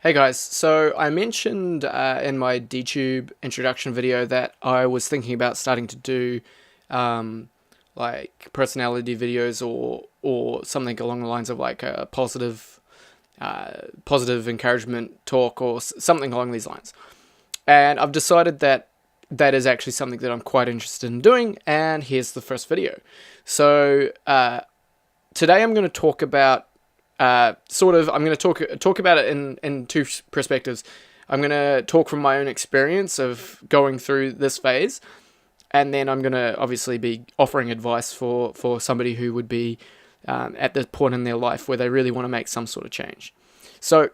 Hey guys, so I mentioned in my DTube introduction video that I was thinking about starting to do um, like personality videos or something along the lines of like a positive encouragement talk or something along these lines. And I've decided that that is actually something that I'm quite interested in doing. And here's the first video. So today I'm going to talk about I'm going to talk about it in two perspectives. I'm going to talk from my own experience of going through this phase, and then I'm going to obviously be offering advice for somebody who would be at the point in their life where they really want to make some sort of change. So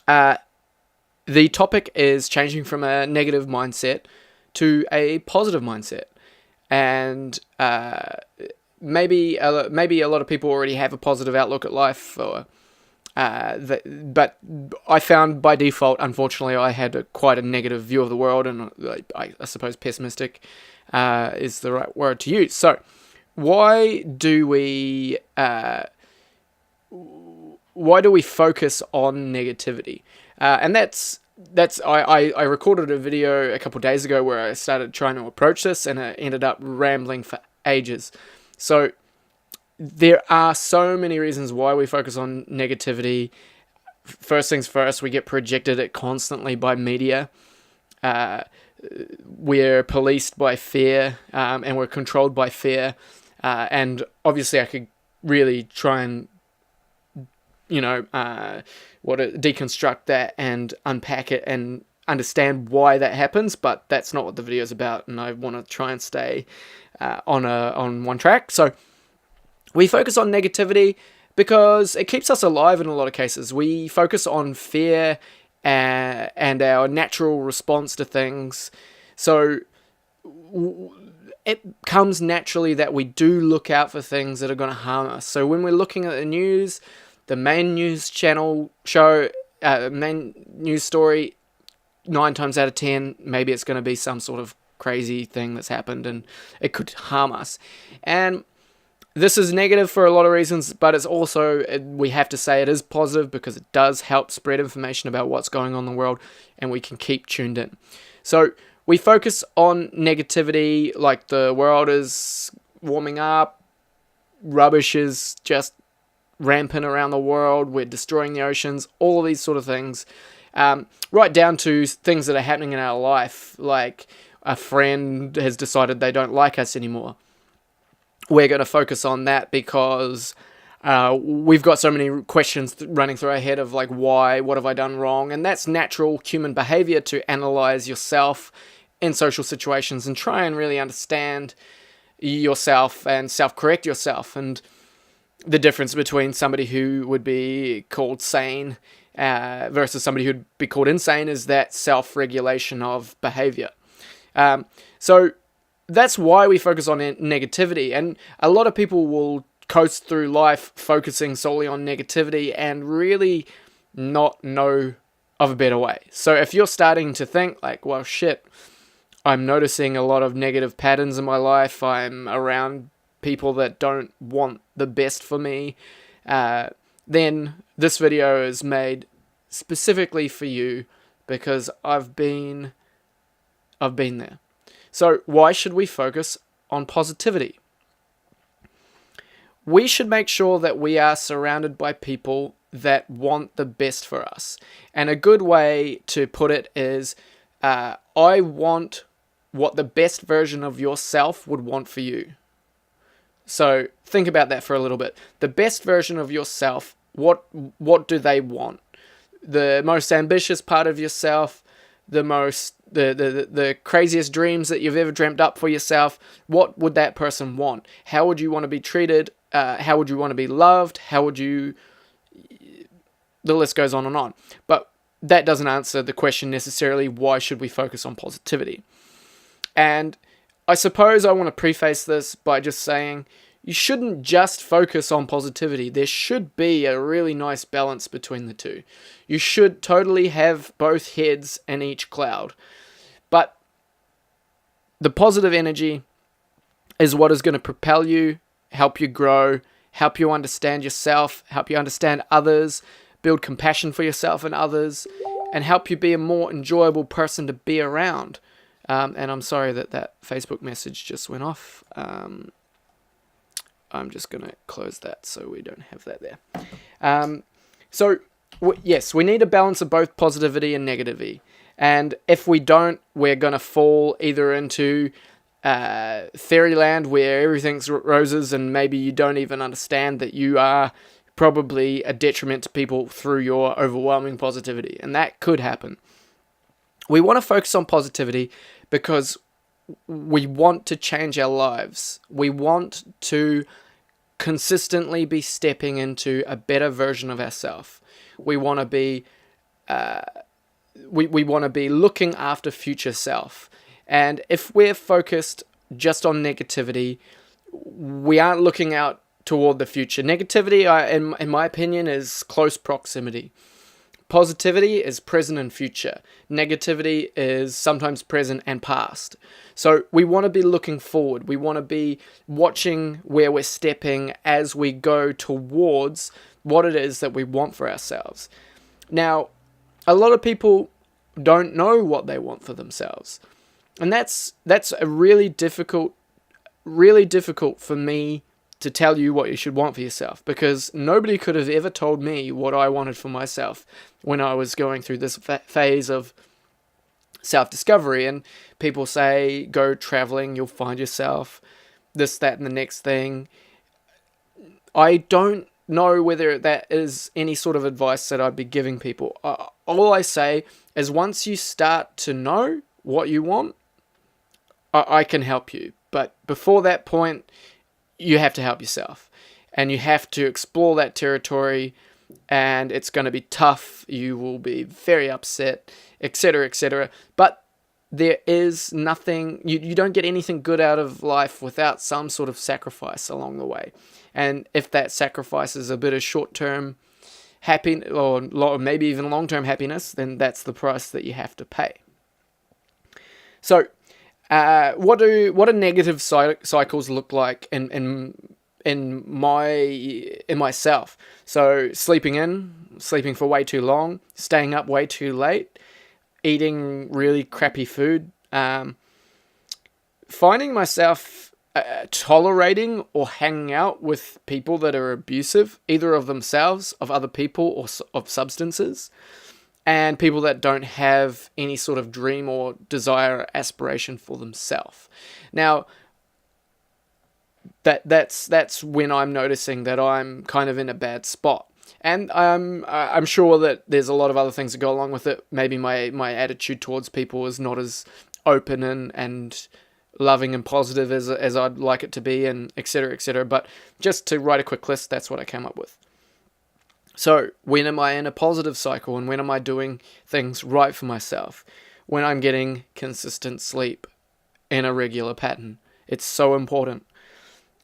the topic is changing from a negative mindset to a positive mindset, and maybe a lot of people already have a positive outlook at life, but I found by default, unfortunately, I had quite a negative view of the world, and I suppose pessimistic is the right word to use. So, why do we focus on negativity? And I recorded a video a couple of days ago where I started trying to approach this, and I ended up rambling for ages. So there are so many reasons why we focus on negativity. First things first, we get projected it constantly by media. We're policed by fear, and we're controlled by fear. And obviously I could really try and, deconstruct that and unpack it and understand why that happens, but that's not what the video is about, and I want to try and stay on one track. So we focus on negativity because it keeps us alive in a lot of cases. We focus on fear and our natural response to things. So it comes naturally that we do look out for things that are going to harm us. So when we're looking at the news, the main news channel show, main news story, 9 times out of 10, maybe it's going to be some sort of crazy thing that's happened and it could harm us. And this is negative for a lot of reasons, but it's also, we have to say it is positive because it does help spread information about what's going on in the world, and we can keep tuned in. So we focus on negativity, like the world is warming up, rubbish is just rampant around the world, we're destroying the oceans, all of these sort of things, right down to things that are happening in our life, like a friend has decided they don't like us anymore. We're going to focus on that because we've got so many questions running through our head of like, why, what have I done wrong? And that's natural human behavior, to analyze yourself in social situations and try and really understand yourself and self-correct yourself. And the difference between somebody who would be called sane versus somebody who'd be called insane is that self-regulation of behavior. So that's why we focus on negativity, and a lot of people will coast through life focusing solely on negativity and really not know of a better way. So if you're starting to think like, well, shit, I'm noticing a lot of negative patterns in my life, I'm around people that don't want the best for me, then this video is made specifically for you because I've been there. So why should we focus on positivity? We should make sure that we are surrounded by people that want the best for us. And a good way to put it is, I want what the best version of yourself would want for you. So think about that for a little bit. The best version of yourself, what do they want? The most ambitious part of yourself, the craziest dreams that you've ever dreamt up for yourself, what would that person want? How would you want to be treated? How would you want to be loved? The list goes on and on. But that doesn't answer the question necessarily, why should we focus on positivity? And I suppose I want to preface this by just saying, you shouldn't just focus on positivity. There should be a really nice balance between the two. You should totally have both heads in each cloud. But the positive energy is what is going to propel you, help you grow, help you understand yourself, help you understand others, build compassion for yourself and others, and help you be a more enjoyable person to be around. And I'm sorry that Facebook message just went off. I'm just going to close that so we don't have that there. Yes, we need a balance of both positivity and negativity. And if we don't, we're going to fall either into fairyland where everything's roses and maybe you don't even understand that you are probably a detriment to people through your overwhelming positivity. And that could happen. We want to focus on positivity because we want to change our lives. We want to consistently be stepping into a better version of ourselves. We want to be we want to be looking after future self. And if we're focused just on negativity, we aren't looking out toward the future. Negativity, in my opinion, is close proximity. Positivity is present and future. Negativity is sometimes present and past. So we want to be looking forward. We want to be watching where we're stepping as we go towards what it is that we want for ourselves. Now, a lot of people don't know what they want for themselves. And that's a really difficult for me to tell you what you should want for yourself, because nobody could have ever told me what I wanted for myself when I was going through this phase of self-discovery. And people say, go traveling, you'll find yourself, this, that, and the next thing. I don't know whether that is any sort of advice that I'd be giving people. All I say is once you start to know what you want, I can help you. But before that point, you have to help yourself. And you have to explore that territory, and it's going to be tough. You will be very upset, etc., etc. But there is nothing, you don't get anything good out of life without some sort of sacrifice along the way. And if that sacrifice is a bit of short-term happiness, or maybe even long-term happiness, then that's the price that you have to pay. So, what do negative cycles look like in myself? So sleeping for way too long, staying up way too late, eating really crappy food, finding myself tolerating or hanging out with people that are abusive, either of themselves, of other people, or of substances, and people that don't have any sort of dream or desire or aspiration for themselves. Now, that's when I'm noticing that I'm kind of in a bad spot. And I'm sure that there's a lot of other things that go along with it. Maybe my attitude towards people is not as open and loving and positive as I'd like it to be, and etc., etc. But just to write a quick list, that's what I came up with. So, when am I in a positive cycle, and when am I doing things right for myself? When I'm getting consistent sleep in a regular pattern. It's so important.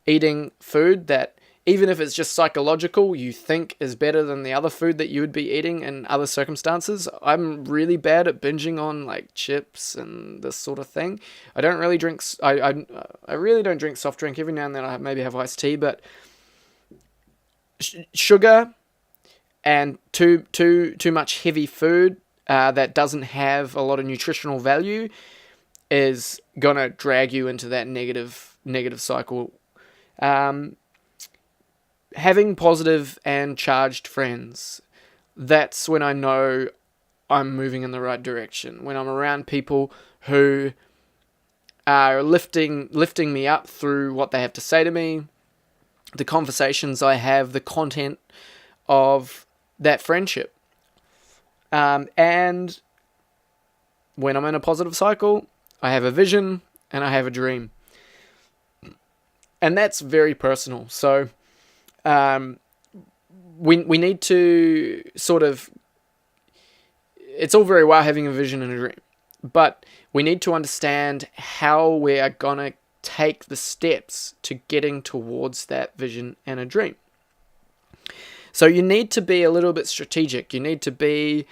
Eating food that, even if it's just psychological, you think is better than the other food that you would be eating in other circumstances. I'm really bad at binging on like chips and this sort of thing. I don't really drink. I really don't drink soft drink. Every now and then I maybe have iced tea, but sugar and too much heavy food that doesn't have a lot of nutritional value is gonna drag you into that negative cycle. Having positive and charged friends, that's when I know I'm moving in the right direction. When I'm around people who are lifting me up through what they have to say to me, the conversations I have, the content of that friendship. And when I'm in a positive cycle, I have a vision and I have a dream. And that's very personal. So we need to sort of, it's all very well having a vision and a dream, but we need to understand how we are going to take the steps to getting towards that vision and a dream. So you need to be a little bit strategic. You need to be,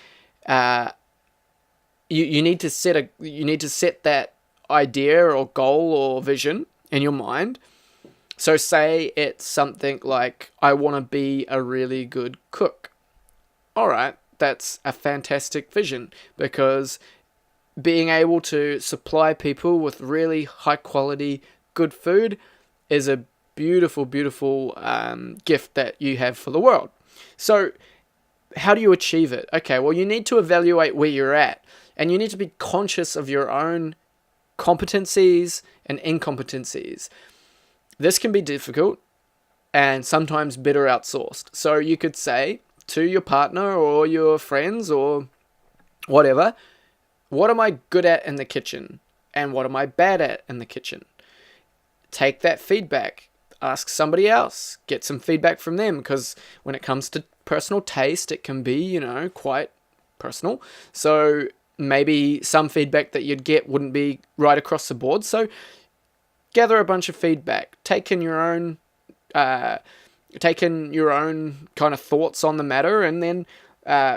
you need to set that idea or goal or vision in your mind. So say it's something like, I want to be a really good cook. all right, that's a fantastic vision, because being able to supply people with really high quality, good food is a beautiful, beautiful gift that you have for the world. So how do you achieve it? Okay, well, you need to evaluate where you're at, and you need to be conscious of your own competencies and incompetencies. This can be difficult and sometimes better outsourced. So you could say to your partner or your friends or whatever, what am I good at in the kitchen and what am I bad at in the kitchen? Take that feedback, ask somebody else, get some feedback from them, because when it comes to personal taste, it can be, quite personal. So maybe some feedback that you'd get wouldn't be right across the board. So gather a bunch of feedback, take in your own kind of thoughts on the matter, and then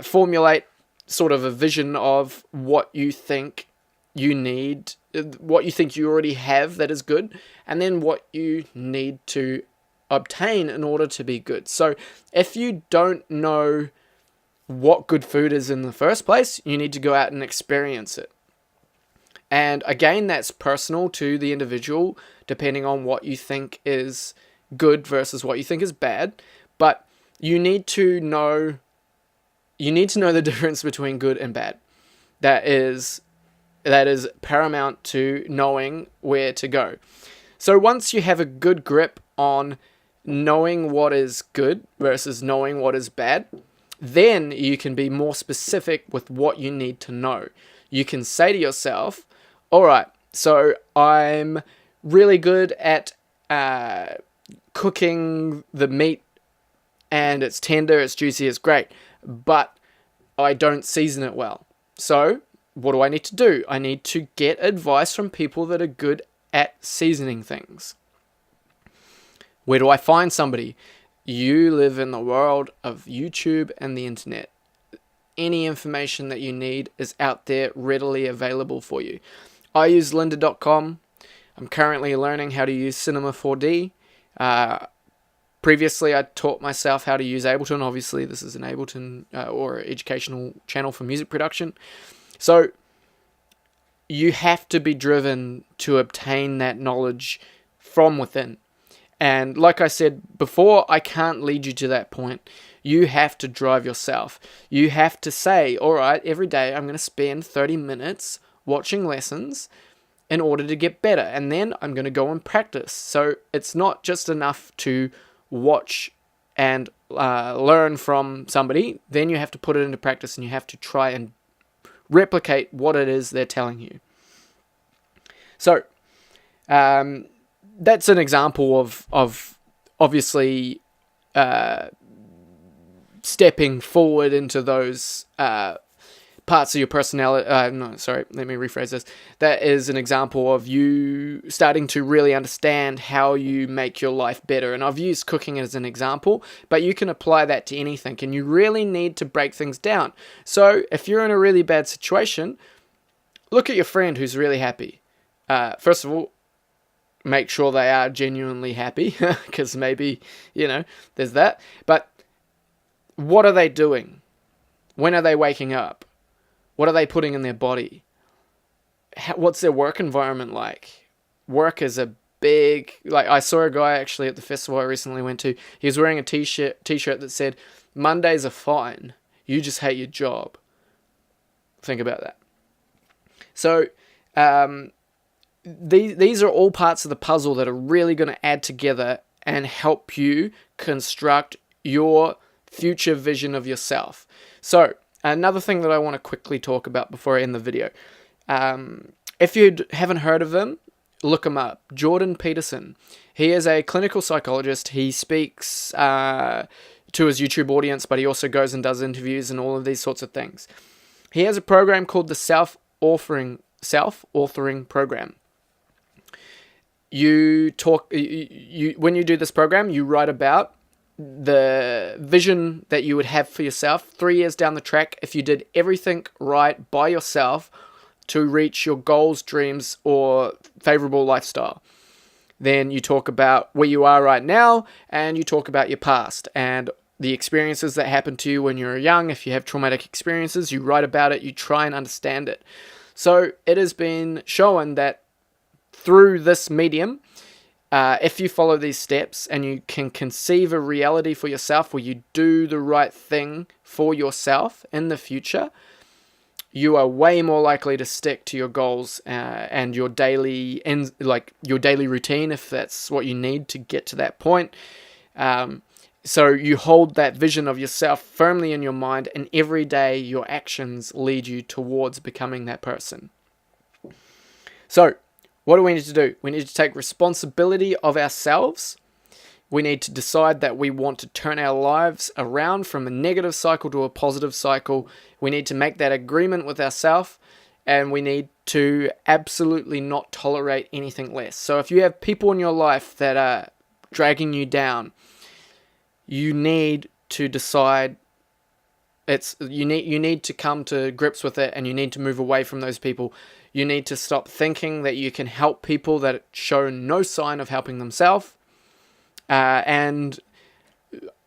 formulate sort of a vision of what you think you need, what you think you already have that is good, and then what you need to obtain in order to be good. So if you don't know what good food is in the first place, you need to go out and experience it. And again, that's personal to the individual, depending on what you think is good versus what you think is bad. But you need to know the difference between good and bad. That is paramount to knowing where to go. So once you have a good grip on knowing what is good versus knowing what is bad, then you can be more specific with what you need to know. You can say to yourself, all right, so I'm really good at cooking the meat, and it's tender, it's juicy, it's great, but I don't season it well. So what do I need to do? I need to get advice from people that are good at seasoning things. Where do I find somebody? You live in the world of YouTube and the internet. Any information that you need is out there, readily available for you. I use lynda.com. I'm currently learning how to use Cinema 4D. Previously, I taught myself how to use Ableton. Obviously, this is an Ableton or educational channel for music production. So you have to be driven to obtain that knowledge from within. And like I said before, I can't lead you to that point. You have to drive yourself. You have to say, all right, every day I'm going to spend 30 minutes watching lessons in order to get better. And then I'm going to go and practice. So it's not just enough to watch and learn from somebody. Then you have to put it into practice and you have to try and replicate what it is they're telling you. So that's an example of obviously stepping forward into those parts of your personality. Let me rephrase this. That is an example of you starting to really understand how you make your life better. And I've used cooking as an example, but you can apply that to anything. And you really need to break things down. So if you're in a really bad situation, look at your friend who's really happy. First of all, make sure they are genuinely happy, because maybe, there's that. But what are they doing? When are they waking up? What are they putting in their body? What's their work environment like? Work is a big... I saw a guy actually at the festival I recently went to. He was wearing a t-shirt that said, Mondays are fine. You just hate your job. Think about that. So, these are all parts of the puzzle that are really going to add together and help you construct your future vision of yourself. So, another thing that I want to quickly talk about before I end the video. If you haven't heard of him, look him up. Jordan Peterson. He is a clinical psychologist. He speaks to his YouTube audience, but he also goes and does interviews and all of these sorts of things. He has a program called the Self-Authoring Program. When you do this program, you write about the vision that you would have for yourself 3 years down the track if you did everything right by yourself to reach your goals, dreams, or favorable lifestyle. Then you talk about where you are right now, and you talk about your past and the experiences that happened to you when you were young. If you have traumatic experiences, you write about it, you try and understand it. So it has been shown that through this medium, if you follow these steps and you can conceive a reality for yourself where you do the right thing for yourself in the future, you are way more likely to stick to your goals and your daily your daily routine, if that's what you need to get to that point. So you hold that vision of yourself firmly in your mind, and every day your actions lead you towards becoming that person. So what do we need to do? We need to take responsibility of ourselves. We need to decide that we want to turn our lives around from a negative cycle to a positive cycle. We need to make that agreement with ourselves, and we need to absolutely not tolerate anything less. So if you have people in your life that are dragging you down, you need to decide you need to come to grips with it, and you need to move away from those people. You need to stop thinking that you can help people that show no sign of helping themselves. And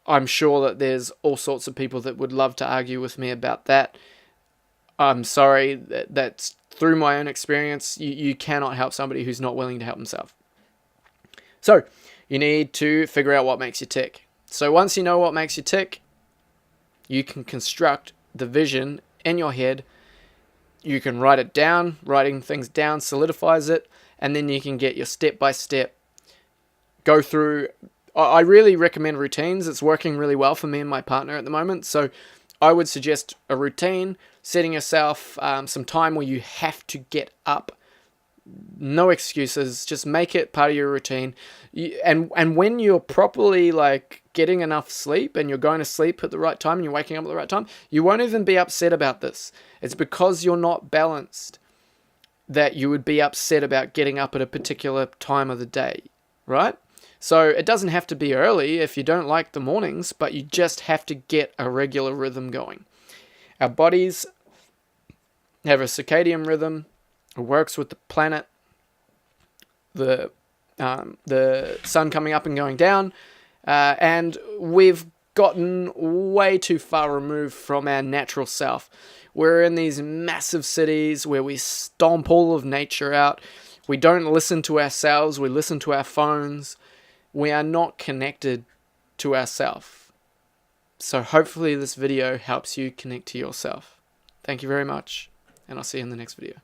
I'm sure that there's all sorts of people that would love to argue with me about that. I'm sorry, that's through my own experience. You cannot help somebody who's not willing to help themselves. So you need to figure out what makes you tick. So once you know what makes you tick, you can construct the vision in your head. You can write it down. Writing things down solidifies it, and then you can get your step-by-step go through. I really recommend routines. It's working really well for me and my partner at the moment. So I would suggest a routine, setting yourself some time where you have to get up. No excuses. Just make it part of your routine. And when you're properly getting enough sleep and you're going to sleep at the right time and you're waking up at the right time, you won't even be upset about this. It's because you're not balanced that you would be upset about getting up at a particular time of the day, right? So it doesn't have to be early if you don't like the mornings, but you just have to get a regular rhythm going. Our bodies have a circadian rhythm. It works with the planet, the sun coming up and going down, and we've gotten way too far removed from our natural self. We're in these massive cities where we stomp all of nature out. We don't listen to ourselves. We listen to our phones. We are not connected to ourselves. So hopefully this video helps you connect to yourself. Thank you very much, and I'll see you in the next video.